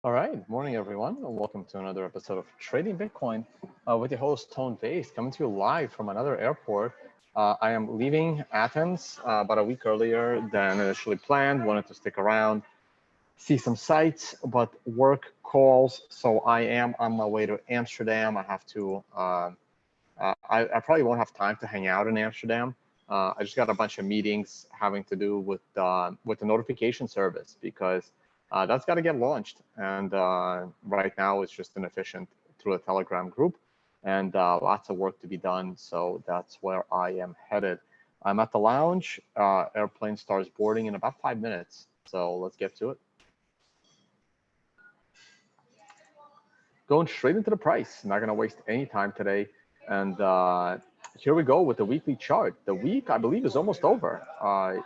All right, morning everyone, and welcome to another episode of Trading Bitcoin with your host Tone Base, coming to you live from another airport. I am leaving Athens about a week earlier than initially planned. Wanted to stick around, see some sights, but work calls. So I am on my way to Amsterdam. I have to. I probably won't have time to hang out in Amsterdam. I just got a bunch of meetings having to do with the notification service because that's got to get launched. And right now it's just inefficient through a Telegram group, and lots of work to be done. So that's where I am headed. I'm at the lounge. Airplane starts boarding in about 5 minutes. So let's get to it. Going straight into the price. Not going to waste any time today. And here we go with the weekly chart. The week, I believe, is almost over.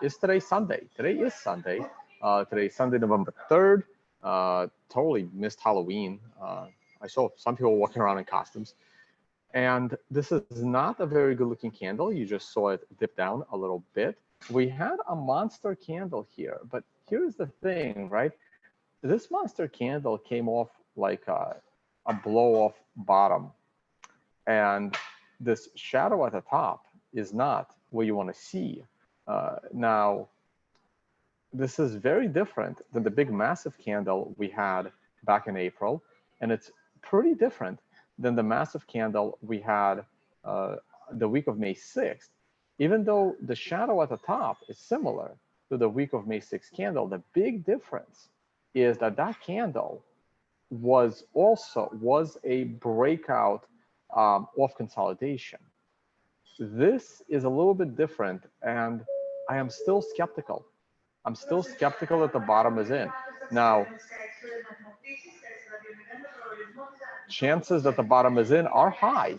Is today Sunday? Today is Sunday. Today is Sunday, November 3rd. Totally missed Halloween. I saw some people walking around in costumes. And this is not a very good looking candle. You just saw it dip down a little bit. We had a monster candle here, but here's the thing, right? This monster candle came off like a blow off bottom. And this shadow at the top is not what you want to see. Now, this is very different than the big massive candle we had back in April. And it's pretty different than the massive candle we had the week of May 6th. Even though the shadow at the top is similar to the week of May 6th candle, the big difference is that that candle was a breakout off consolidation. This is a little bit different, and I am still skeptical. I'm still skeptical that the bottom is in. Now, chances that the bottom is in are high,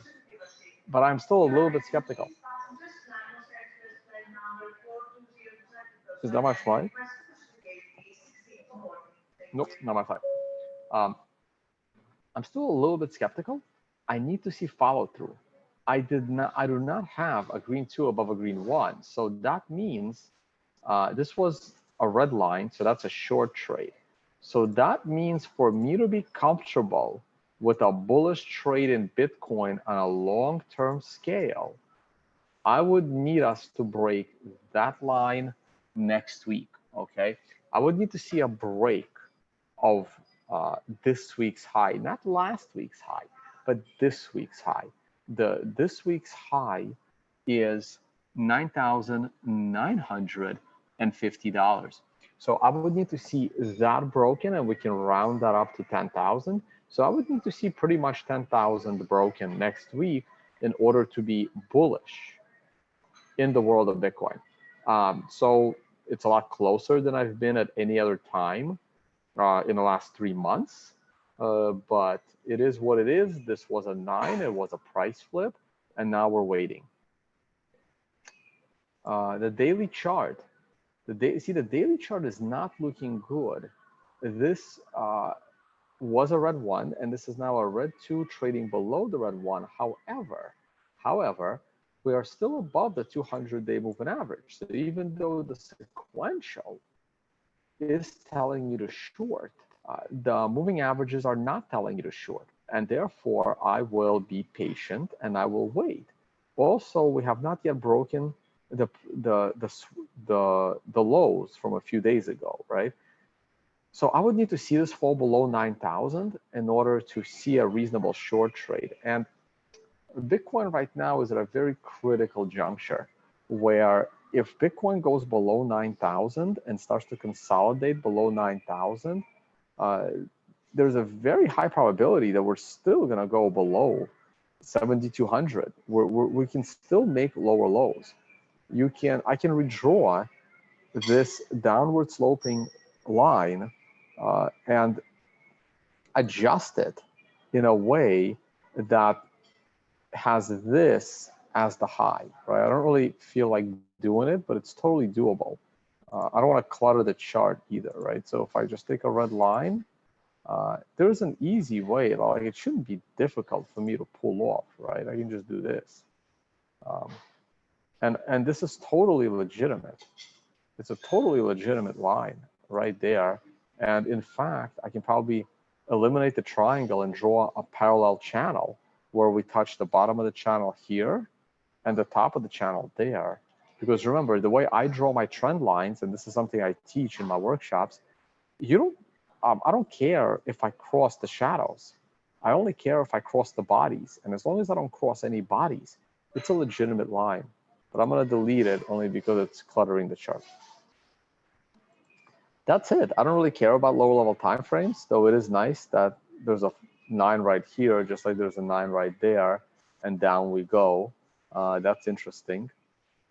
but I'm still a little bit skeptical. Is that my flight? Nope, not my flight. I'm still a little bit skeptical. I need to see follow through. I do not have a green 2 above a green 1. So that means this was a red line, so that's a short trade. So that means for me to be comfortable with a bullish trade in Bitcoin on a long-term scale, I would need us to break that line next week, okay? I would need to see a break of this week's high, not last week's high, but this week's high. This week's high is $9,950. So I would need to see that broken, and we can round that up to 10,000. So I would need to see pretty much 10,000 broken next week in order to be bullish in the world of Bitcoin. So it's a lot closer than I've been at any other time in the last 3 months. But it is what it is. This was a 9, it was a price flip, and now we're waiting. The daily chart, the daily chart is not looking good. This was a red 1, and this is now a red 2 trading below the red 1. However, we are still above the 200-day moving average. So even though the sequential is telling you to short, the moving averages are not telling you to short, and therefore I will be patient and I will wait. Also, we have not yet broken the lows from a few days ago, right? So I would need to see this fall below 9,000 in order to see a reasonable short trade. And Bitcoin right now is at a very critical juncture where if Bitcoin goes below 9,000 and starts to consolidate below 9,000, there's a very high probability that we're still going to go below 7,200. We can still make lower lows. I can redraw this downward sloping line and adjust it in a way that has this as the high, right? I don't really feel like doing it, but it's totally doable. I don't want to clutter the chart either, right? So if I just take a red line, there's an easy way. Like, it shouldn't be difficult for me to pull off, right? I can just do this. And this is totally legitimate. It's a totally legitimate line right there. And in fact, I can probably eliminate the triangle and draw a parallel channel where we touch the bottom of the channel here and the top of the channel there. Because remember, the way I draw my trend lines, and this is something I teach in my workshops, I don't care if I cross the shadows. I only care if I cross the bodies. And as long as I don't cross any bodies, it's a legitimate line. But I'm going to delete it only because it's cluttering the chart. That's it. I don't really care about lower level time frames, though it is nice that there's a 9 right here, just like there's a 9 right there, and down we go. That's interesting.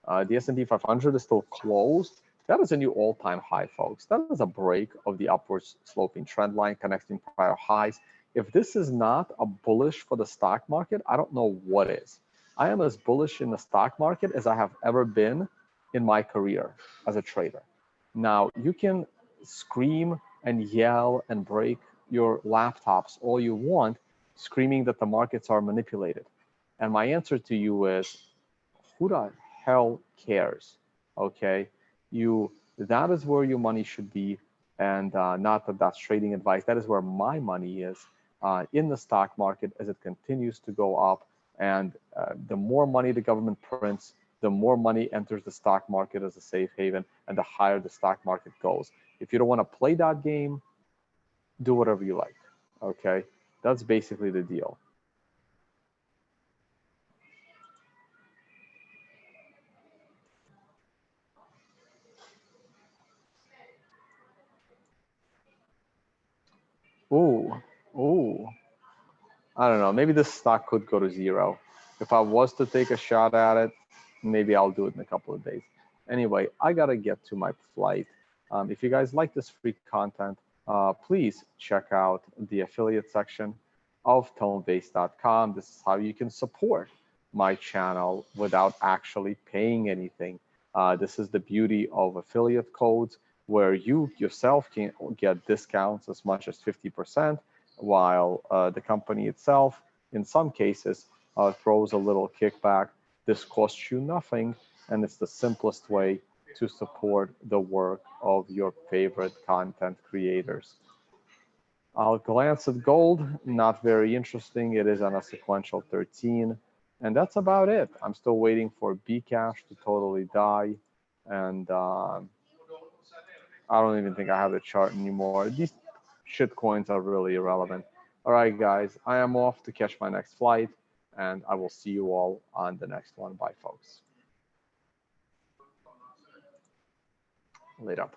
The S&P 500 is still closed. That is a new all-time high, folks. That is a break of the upwards sloping trend line connecting prior highs. If this is not a bullish for the stock market, I don't know what is. I am as bullish in the stock market as I have ever been in my career as a trader. Now, you can scream and yell and break your laptops all you want, screaming that the markets are manipulated. And my answer to you is, who the hell cares? Okay, that is where your money should be, and not that that's trading advice. That is where my money is, in the stock market as it continues to go up. And the more money the government prints, the more money enters the stock market as a safe haven, and the higher the stock market goes. If you don't want to play that game, do whatever you like. Okay, that's basically the deal. Ooh, ooh. I don't know. Maybe this stock could go to 0. If I was to take a shot at it, maybe I'll do it in a couple of days. Anyway, I gotta get to my flight. If you guys like this free content, please check out the affiliate section of tonebase.com. This is how you can support my channel without actually paying anything. This is the beauty of affiliate codes, where you yourself can get discounts as much as 50%, while the company itself, in some cases, throws a little kickback. This costs you nothing, and it's the simplest way to support the work of your favorite content creators. I'll glance at gold, not very interesting. It is on a sequential 13, and that's about it. I'm still waiting for Bcash to totally die, and I don't even think I have the chart anymore. These shit coins are really irrelevant. All right, guys, I am off to catch my next flight, and I will see you all on the next one. Bye, folks. Later.